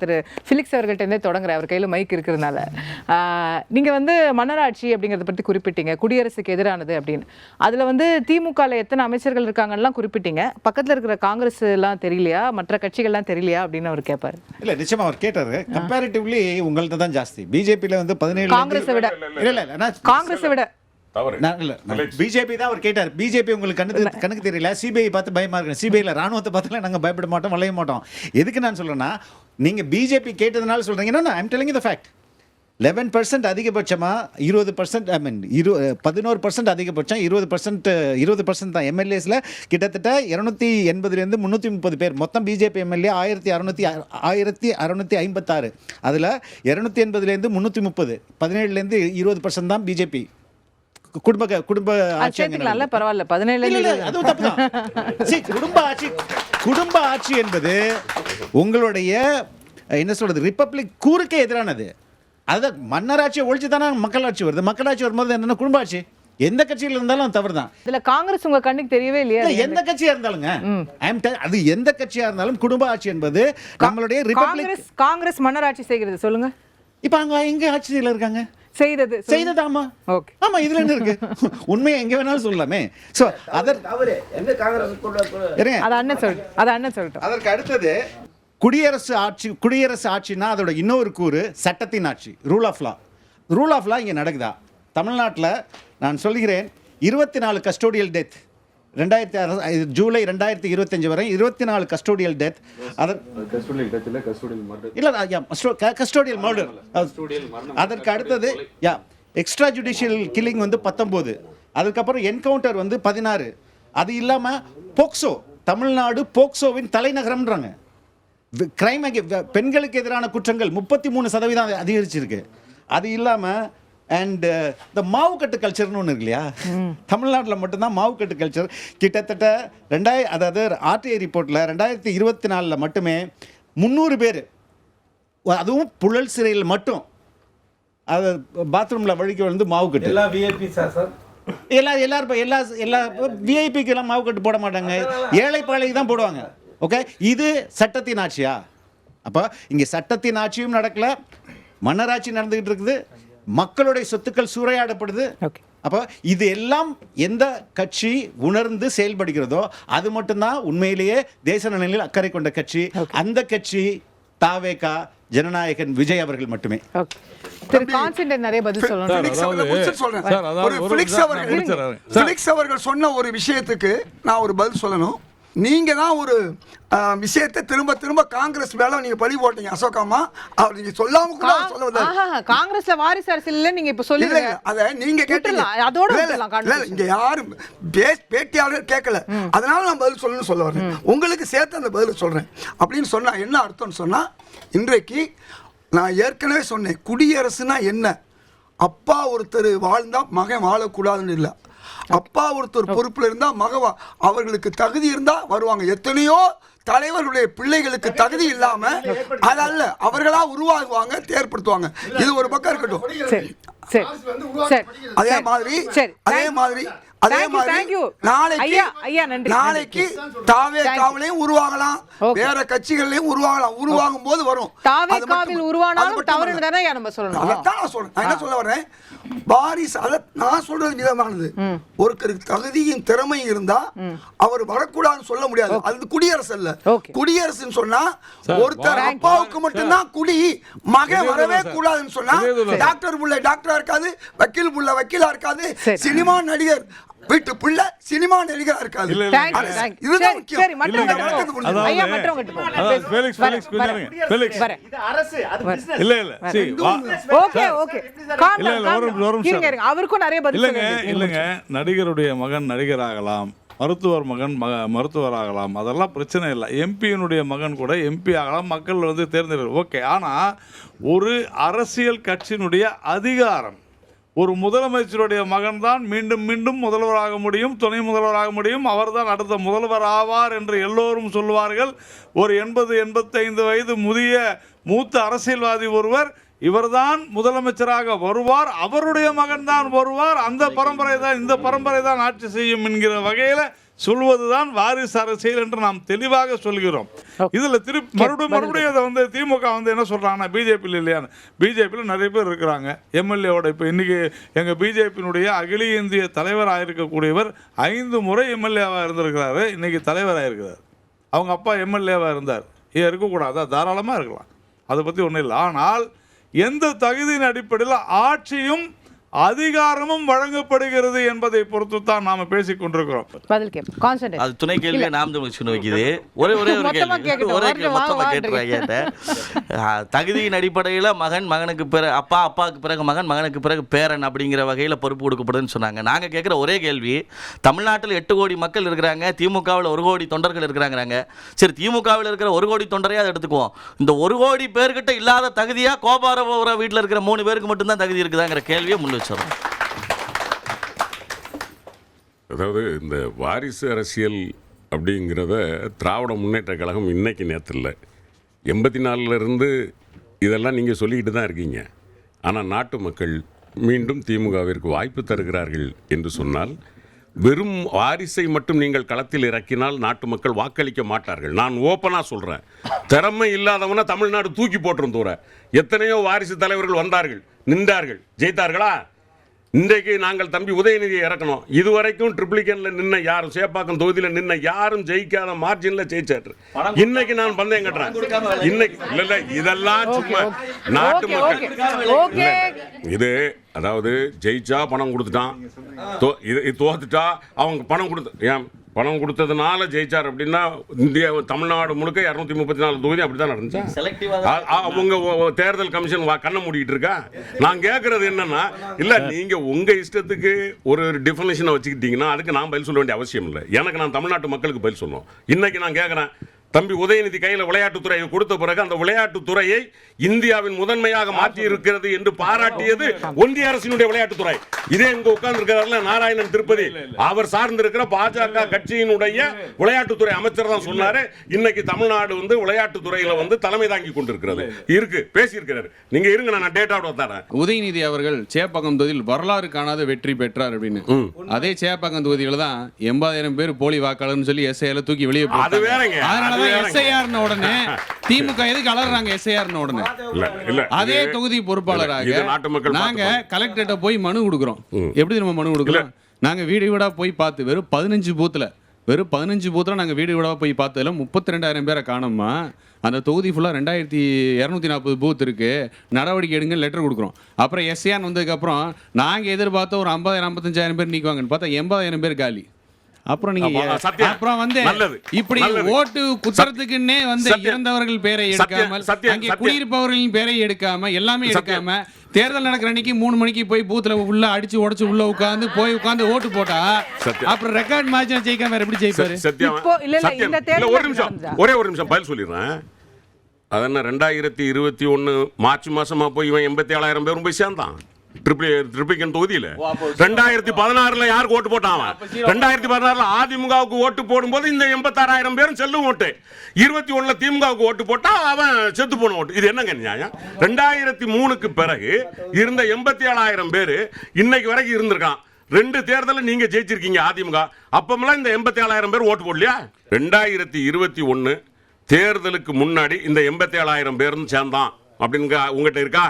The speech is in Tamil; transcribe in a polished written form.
திரு ஃபிலிக்ஸ் அவர்கள்ட்ட தொடங்குற அவர் கையில் மைக் இருக்கிறதுனால நீங்கள் வந்து மன்னராட்சி அப்படிங்கிறத பற்றி குறிப்பிட்டீங்க, குடியரசுக்கு எதிரானது அப்படின்னு. அதில் வந்து திமுகவில் எத்தனை அமைச்சர்கள் இருக்காங்கலாம் குறிப்பிட்டீங்க. பக்கத்தில் இருக்கிற காங்கிரஸ் எல்லாம் தெரியலையா, மற்ற கட்சிகள்லாம் தெரியலையா அப்படின்னு அவர் கேட்பார். இல்லை, நிச்சயமா அவர் கேட்டாரு. கம்பேரிட்டிவ்லி உங்கள்ட்ட தான் ஜாஸ்தி. பிஜேபியில் வந்து 17 காங்கிரஸை விட காங்கிரஸை விட பிஜேபி தான் அவர் கேட்டார். பிஜேபி உங்களுக்கு கணக்கு தெரியல, சிபிஐ பார்த்து பயமா இருக்கு. சிபிஐல ராணுவத்தை பார்த்துலாம் நாங்கள் பயப்பட மாட்டோம், வளைய மாட்டோம். எதுக்கு நான் சொல்றேன்னா, நீங்க பிஜேபி கேட்டதுனால சொல்றீங்கன்னா, I am telling the fact. 11% அதிகபட்சமா 20%, ஐ மீன் 11% அதிகபட்சம் 20% தான். எம்எல்ஏஸ்ல கிட்டத்தட்ட 280 330 பேர். மொத்தம் பிஜேபி எம்எல்ஏ 1656. அதில் 280 330, 17 20% தான் பிஜேபி. குடும்ப ஆட்சி பரவாயில்ல. 17 குடும்ப ஆட்சி என்பது உங்களுடைய என்ன சொல்றது, ரிப்பப்ளிக் கூறுக்கே எதிரானது. அதான் மன்னராட்சியை ஒழிச்சு தானே மக்களாட்சி வருது. மக்களாட்சி வரும்போது என்னன்னா குடும்ப ஆட்சி. எந்த கட்சியில் இருந்தாலும் தவறு தான். இதுல காங்கிரஸ் உங்க கண்ணுக்கு தெரியவே இல்லையா? எந்த கட்சியா இருந்தாலுங்க, அது எந்த கட்சியா இருந்தாலும் குடும்ப ஆட்சி என்பது நம்மளுடைய ரிப்பப்ளிக். காங்கிரஸ் மன்னராட்சி செய்கிறது சொல்லுங்க. இப்ப அங்க எங்க ஆட்சியில இருக்காங்க? செய்தது ஆமா. ஓகே, ஆமா, இதுல என்ன இருக்கு? உண்மையை எங்க வேணாலும் சொல்லலாமே. சோ அதற்கு அடுத்தது குடியரசு ஆட்சினா அதோட இன்னொரு கூறு சட்டத்தின் ஆட்சி, rule of law. Rule of law இங்க நடக்குதா? தமிழ்நாட்டில் நான் சொல்கிறேன், 24 கஸ்டோடியல் டெத் ஜூலை 2025 வரை 24 கஸ்டோடியல் டெத். Custodial murder. அதற்கு அடுத்தது எக்ஸ்ட்ரா ஜுடிஷியல் கில்லிங் வந்து 19. அதுக்கப்புறம் என்கவுண்டர் வந்து 16. அது இல்லாம போக்சோ, தமிழ்நாடு போக்சோவின் தலைநகரம்ன்றாங்க. கிரைம், பெண்களுக்கு எதிரான குற்றங்கள் 33% அதிகரிச்சிருக்கு. அது இல்லாம அண்ட் இந்த மாவுக்கட்டு கல்ச்சர்னு ஒன்று இருக்கு இல்லையா, தமிழ்நாட்டில் மட்டும்தான் மாவுக்கட்டு கல்ச்சர். கிட்டத்தட்ட அதாவது ஆர்டிஐ ரிப்போர்ட்டில் 2024 மட்டுமே 300 பேர், அதுவும் புழல் சிறையில் மட்டும், அது பாத்ரூமில் வழிக்கு வந்து மாவுக்கட்டு. எல்லா விஐபி சார் எல்லா விஐபிக்கு எல்லாம் மாவுக்கட்டு போட மாட்டாங்க, ஏழை பாழைக்கு தான் போடுவாங்க. ஓகே, இது சட்டத்தின் ஆட்சியா? அப்போ இங்கே சட்டத்தின் ஆட்சியும் நடக்கல, மன்னராட்சி நடந்துகிட்டு இருக்குது, மக்களுடைய சொத்துக்கள் சூறையாடப்படுது. அப்போ இது எல்லாம் எந்த கட்சி உணர்ந்து செயல்படுகிறதோ அது மட்டும்தான் உண்மையிலேயே தேச நலனில் அக்கறை கொண்ட கட்சி. அந்த கட்சி தாவேகா, ஜனநாயகன் விஜய் அவர்கள் மட்டுமே. நிறைய பதில் அவர்கள் சொன்ன ஒரு விஷயத்துக்கு நான் ஒரு பதில் சொல்லணும். நீங்க தான் ஒரு விஷயத்தை திரும்ப திரும்ப காங்கிரஸ் மேல நீங்க பழி போட்டீங்க. அசோகாமா அவர் நீங்க சொல்லாம கூட சொல்ல வந்தாரு. காங்கிரஸ்ல வாரிசு அரசியல் இல்ல, நீங்க இப்ப சொல்லுங்க. அத நீங்க கேட்டீங்க, அதோட இங்க யாரும் பேட்டியாளர் கேட்கல, அதனால நான் பதில் சொல்லணும்னு சொல்ல வரேன். உங்களுக்கு சேர்த்து அந்த பதில் சொல்றேன். அப்படின்னு சொன்னா என்ன அர்த்தம்னு சொன்னா, இன்றைக்கு நான் ஏற்கனவே சொன்னேன், குடியரசுனா என்ன? அப்பா ஒருத்தர் வாழ்ந்தா மகன் வாழக்கூடாதுன்னு இல்லை. அப்பா ஒருத்தர் பொறுப்புல இருந்தா மகவா அவர்களுக்கு தகுதி இருந்தா வருவாங்க. எத்தனையோ தலைவர்களுடைய பிள்ளைகளுக்கு தகுதி இல்லாம அதல்ல அவர்களா உருவாகுவாங்க, ஏற்படுத்துவாங்க. இது ஒரு பக்கம் இருக்கட்டும். அதே மாதிரி நாளைக்கு தாவேகாவிலையும் உருவாகலாம், வேற கட்சிகளையும் உருவாகலாம். உருவாகும் போது வரும். என்ன சொல்ல வரேன், வாரிசு நான் சொல்றது விதமானது. ஒருத்தருக்கு தகுதியும் திறமையும் இருந்தா அவர் வரக்கூடாதுன்னு சொல்ல முடியாது. அது குடியரசு அல்ல. குடியரசுன்னு சொன்னா ஒருத்தர் அப்பாவுக்கு மட்டும்தான் குடி, மகன் வரவே கூடாதுன்னு சொன்னா டாக்டர் புள்ள டாக்டரா இருக்காது, வக்கீல் புள்ள வக்கீலா இருக்காது, சினிமா நடிகர் வீட்டு புள்ள சினிமா நடிகரா இருக்காது. இதுதான் முக்கியம். நடிகருடைய மகன் நடிகராகலாம், மருத்துவர் மகன் மருத்துவராகலாம், அதெல்லாம் பிரச்சனை இல்லை. எம்பியினுடைய மகன் கூட எம்பி ஆகலாம், மக்கள் வந்து தேர்ந்தெடுக்கலாம். ஓகே, ஆனால் ஒரு அரசியல் கட்சியினுடைய அதிகாரம், ஒரு முதலமைச்சருடைய மகன் தான் மீண்டும் மீண்டும் முதல்வராக முடியும், துணை முதல்வராக முடியும், அவர் தான் அடுத்த முதல்வர் ஆவார் என்று எல்லோரும் சொல்வார்கள். ஒரு 80-85 வயது மூத்த அரசியல்வாதி ஒருவர் இவர்தான் முதலமைச்சராக வருவார், அவருடைய மகன் தான் வருவார், அந்த பரம்பரை தான் இந்த பரம்பரை தான் ஆட்சி செய்யும் என்கிற வகையில் சொல்வதுதான் வாரிசு அரசியல் என்று நாம் தெளிவாக சொல்கிறோம். இதில் மறுபடியும் அதை வந்து திமுக வந்து என்ன சொல்கிறாங்கன்னா பிஜேபியில் இல்லையான்னு. பிஜேபியில் நிறைய பேர் இருக்கிறாங்க எம்எல்ஏவோட. இப்போ இன்றைக்கி எங்கள் பிஜேபியினுடைய அகில இந்திய தலைவராக இருக்கக்கூடியவர் 5 முறை எம்எல்ஏவாக இருந்திருக்கிறாரு, இன்றைக்கி தலைவராக இருக்கிறார். அவங்க அப்பா எம்எல்ஏவாக இருந்தார். ஏன் இருக்கக்கூடாதா? தாராளமாக இருக்கலாம், அதை பற்றி ஒன்றும் இல்லை. ஆனால் எந்த தகுதியின் அடிப்படையில் ஆட்சியும் அதிகாரமும் வழங்கப்படுகிறது என்பதை பொறுத்து தான் நாம பேசிக் கொண்டிருக்கிறோம். பதில் கேட்போம். கான்சென்ட்ரேட். அது துணை கேள்வி நாம் தான் வச்சுக்கணும் வைக்குது. ஒரே ஒரு கேள்வி மொத்தமாக கேட்டுருவாங்க. தகுதியின் அடிப்படையில் மகனுக்கு பிறகு அப்பாவுக்கு பிறகு மகனுக்கு பிறகு பேரன் அப்படிங்கிற வகையில் பொறுப்பு கொடுக்கப்படுதுன்னு சொன்னாங்க. நாங்கள் கேட்குற ஒரே கேள்வி, தமிழ்நாட்டில் 8 கோடி மக்கள் இருக்கிறாங்க, திமுகவில் 1 கோடி தொண்டர்கள் இருக்கிறாங்கிறாங்க. சரி, திமுகவில் இருக்கிற 1 கோடி தொண்டரையாக அதை எடுத்துக்குவோம். இந்த 1 கோடி பேர்கிட்ட இல்லாத தகுதியாக கோபார வீட்டில் இருக்கிற 3 பேருக்கு மட்டும்தான் தகுதி இருக்குதாங்கிற கேள்வியை முன் வச்சிடறோம். அதாவது இந்த வாரிசு அரசியல் அப்படிங்கிறத திராவிட முன்னேற்ற கழகம் இன்னைக்கு நேற்று இல்லை, 84லேருந்து இதெல்லாம் நீங்கள் சொல்லிக்கிட்டு தான் இருக்கீங்க. ஆனால் நாட்டு மக்கள் மீண்டும் திமுகவிற்கு வாய்ப்பு தருகிறார்கள் என்று சொன்னால், வெறும் வாரிசை மட்டும் நீங்கள் களத்தில் இறக்கினால் நாட்டு மக்கள் வாக்களிக்க மாட்டார்கள். நான் ஓப்பனாக சொல்கிறேன், திறமை இல்லாதவனை தமிழ்நாடு தூக்கி போட்டுரும் தூர. எத்தனையோ வாரிசு தலைவர்கள் வந்தார்கள், நின்றார்கள், ஜெயித்தார்களா? இன்றைக்கு நாங்கள் தம்பி உதயநிதியை இறக்கணும். இதுவரைக்கும் ட்ரிப்ளிகேனில் நின்ன யாரும், சேப்பாக்கம் தொகுதியில் நின்ன யாரும் ஜெயிக்காத மார்ஜினில் ஜெயிச்சாரு. இன்னைக்கு நான் பந்தயம் கட்டுறேன். இன்னைக்கு இல்லை இதெல்லாம் சும்மா நாட்டு மக்கள். இது அதாவது ஜெயிச்சா பணம் கொடுத்துட்டான், இது தோத்துட்டா அவங்க பணம் கொடுத்து பணம் கொடுத்ததுனால ஜெயிச்சார் அப்படின்னா இந்தியா தமிழ்நாடு முழுக்க 234 தொகுதி அப்படி தான் நடந்துச்சா? அவங்க தேர்தல் கமிஷன் கண்ணை மூடிட்டு இருக்கா? நான் கேட்கறது என்னன்னா, இல்லை நீங்கள் உங்கள் இஷ்டத்துக்கு ஒரு டெஃபினேஷனை வச்சுக்கிட்டீங்கன்னா அதுக்கு நான் பதில் சொல்ல வேண்டிய அவசியம் இல்லை. எனக்கு நான் தமிழ்நாட்டு மக்களுக்கு பதில் சொல்லணும். இன்னைக்கு நான் கேட்குறேன், தம்பி உதயநிதி கையில் விளையாட்டுத்துறையை கொடுத்த பிறகு அந்த விளையாட்டுத்துறையை இந்தியாவின் முதன்மையாக மாற்றி இருக்கிறது என்று பாராட்டியது ஒன்றிய அரசினுடைய விளையாட்டுத்துறை. இதே இங்க உட்கார்ந்து இருக்கிறார்ல நாராயணன் திருப்பதி, அவர் சார்ந்திருக்கிற பாஜக கட்சியினுடைய விளையாட்டுத்துறை அமைச்சர் தான் சொன்னாரு. இன்னைக்கு தமிழ்நாடு வந்து விளையாட்டுத்துறையில வந்து தலைமை தாங்கி கொண்டிருக்கிறது இருக்கு, பேசியிருக்கிறாரு. நீங்க இருங்க, நான் டேட்டாவோட தரேன். உதயநிதி அவர்கள் சேப்பாக்கம் தொகுதியில் வரலாறு காணாத வெற்றி பெற்றார் அப்படின்னு. அதே சேப்பாக்கம் தொகுதியில் தான் 80,000 பேர் போலி வாக்காளர்னு சொல்லி எஸ்ஐல தூக்கி வெளியே போட்டாங்க. அது வேறங்க. எஸ்ஐஆர்ன உடனே திமுக எதுக்கு அலறாங்க? எஸ்ஐஆர்ன உடனே அதே தொகுதி பொறுப்பாளராக நாங்க கலெக்டர்கிட்ட போய் மனு கொடுக்குறோம். எப்படி நம்ம மனு கொடுக்குறோம்? நாங்க வீடு வீடா போய் பார்த்து வெறும் 15 பூத்துல நாங்க வீடு வீடா போய் பார்த்ததுல 32,000 பேரை காணோமா. அந்த தொகுதி ஃபுல்லாக 2240 பூத் இருக்கு, நடவடிக்கை எடுங்க லெட்டர் கொடுக்குறோம். அப்புறம் எஸ்ஐஆர் வந்ததுக்கப்புறம் நாங்கள் எதிர்பார்த்த ஒரு 50,000-55,000 பேர் நீக்குவாங்கன்னு பார்த்தா 80,000 பேர் காலி. அப்புறம் நீங்க அப்புறம் வந்து இப்படி ஓட்டு குத்துறதுக்குன்னே வந்து இறந்தவர்கள் பேரை எடுக்காமல், அங்கே குடியிருப்பவர்களின் பேரை எடுக்காம, எல்லாமே எடுக்காம, தேர்தல் நடக்கிற அன்னைக்கு 3 மணிக்கு போய் பூத்துல உள்ள அடிச்சு உடைச்சு உள்ள உட்கார்ந்து ஓட்டு போட்டா அப்புறம் ரெக்கார்ட் மேட்ச் ஜெயிக்காம வேற எப்படி ஜெயிப்பாரு? ஒரே ஒரு நிமிஷம் பதில் சொல்லிடுறேன். அதென்ன 2021 மார்ச் மாசமா போய் இவன் 87,000 பேரும் போய் சேர்ந்தான் ட்ரிப்ளிகன் தொகுதியில். 2016 யாருக்கு ஓட்டு போட்டான்? 2016 அதிமுகவுக்கு ஓட்டு போடும்போது இந்த 86,000 பேரும் செல்லும் ஓட்டு. 21 திமுகவுக்கு ஓட்டு போட்டா அவன் செத்து போன ஓட்டு. இது என்னங்க நியாயம்? 2003க்கு பிறகு இருந்த 87,000 பேர் இன்னைக்கு வரைக்கும் இருந்திருக்கான். 2 தேர்தலில் நீங்க ஜெயிச்சிருக்கீங்க அதிமுக. அப்பமெல்லாம் இந்த 87,000 பேர் ஓட்டு போடலையா? 2021 தேர்தலுக்கு முன்னாடி இந்த 87,000 பேரும் சேர்ந்தான் அப்படின்னு உங்ககிட்ட இருக்கா?